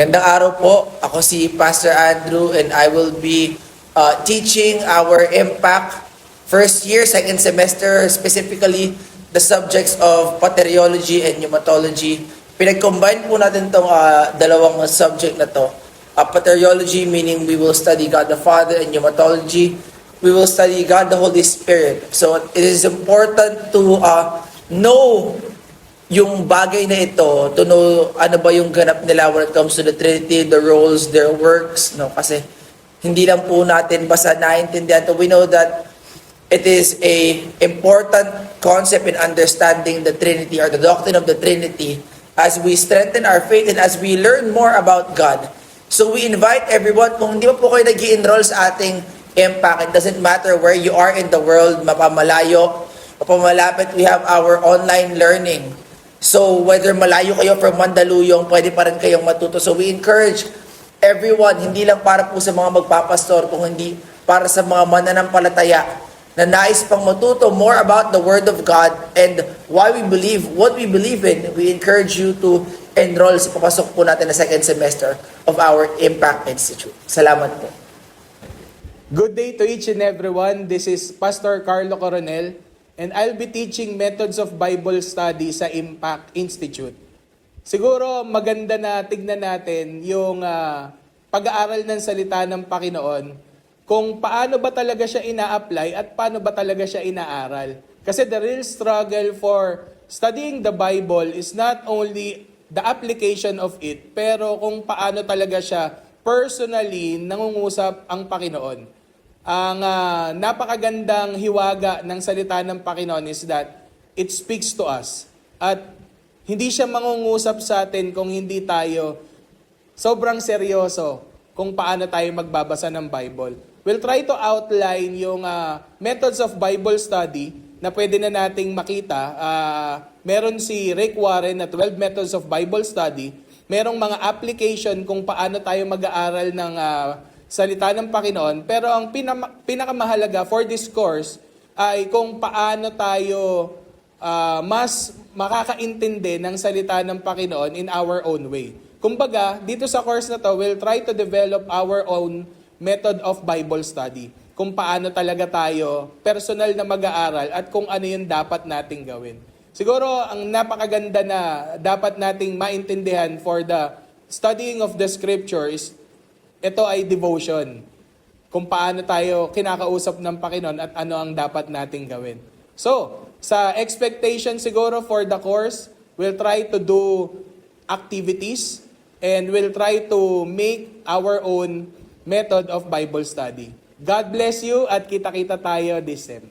Magandang araw po. Ako si Pastor Andrew and I will be teaching our Impact first year, second semester, specifically the subjects of Pateriology and Pneumatology. Pinag-combine po natin itong dalawang subject na to. Pateriology meaning we will study God the Father, and Pneumatology we will study God the Holy Spirit. So it is important to know yung bagay na ito, to know ano ba yung ganap nila when it comes to the Trinity, the roles, their works, no? Kasi hindi lang po natin basta naintindihan to. We know that it is a important concept in understanding the Trinity or the doctrine of the Trinity as we strengthen our faith and as we learn more about God. So we invite everyone, kung hindi pa po kayo nag-i-enroll sa ating Impact, it doesn't matter where you are in the world, mapamalayo, mapamalapit, we have our online learning. So whether malayo kayo from Mandaluyong, pwede pa rin kayong matuto. So we encourage everyone, hindi lang para po sa mga magpapastor, kung hindi para sa mga mananampalataya na nais pang matuto more about the Word of God and why we believe, what we believe in. We encourage you to enroll sa papasok po natin na second semester of our Impact Institute. Salamat po. Good day to each and everyone. This is Pastor Carlo Coronel, and I'll be teaching methods of Bible study sa Impact Institute. Siguro maganda na tignan natin yung pag-aaral ng salita ng Panginoon, kung paano ba talaga siya ina-apply at paano ba talaga siya inaaral. Kasi the real struggle for studying the Bible is not only the application of it, pero kung paano talaga siya personally nangungusap ang Panginoon. Ang napakagandang hiwaga ng salita ng Panginoon is that it speaks to us. At hindi siya mangungusap sa atin kung hindi tayo sobrang seryoso kung paano tayo magbabasa ng Bible. We'll try to outline yung methods of Bible study na pwede na nating makita. Meron si Rick Warren na 12 Methods of Bible Study. Merong mga application kung paano tayo mag-aaral ng salita ng Panginoon. Pero ang pinakamahalaga for this course ay kung paano tayo mas makakaintindi ng salita ng Panginoon in our own way. Kumbaga, dito sa course na to, we'll try to develop our own method of Bible study. Kung paano talaga tayo personal na mag-aaral at kung ano yung dapat nating gawin. Siguro, ang napakaganda na dapat nating maintindihan for the studying of the Scripture is ito ay devotion. Kung paano tayo kinakausap ng Panginoon at ano ang dapat nating gawin. So, sa expectation siguro for the course, we'll try to do activities and we'll try to make our own method of Bible study. God bless you at kita-kita tayo this sem.